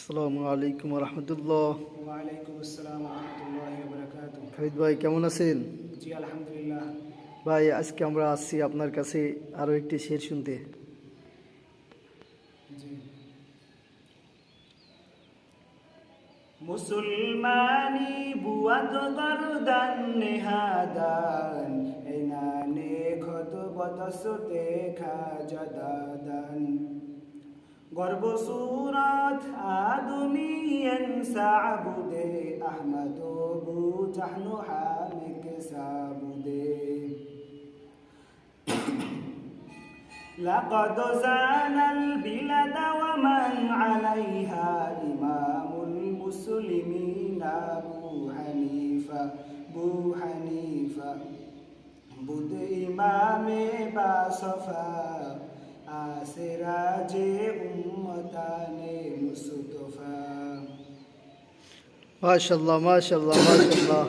আসসালামু আলাইকুম রহমতুল্লাহ। ওয়ালাইকুম আসসালাম রহমতুল্লাহি ওয়া বারাকাতুহু। খালিদ ভাই কেমন আছেন? জি আলহামদুলিল্লাহ। ভাই আজকে আমরা আসছি আপনার কাছে আরও একটি শের শুনতে। জি মুসলমানি বুয়াত গরদান নেহাদান এনানে ঘত বতসতে খাজাদাদান গর্ব সুরাত আদমিয়ান সাবুদে আহমদ বু জাহনু হামিক সাবুদে لقد زان البلاد ومن عليها إمام المسلمين أبو حنيفة بود إمام باصفا آسراج أمتان مصطفى মাশাআল্লাহ মাশাআল্লাহ মাশাআল্লাহ।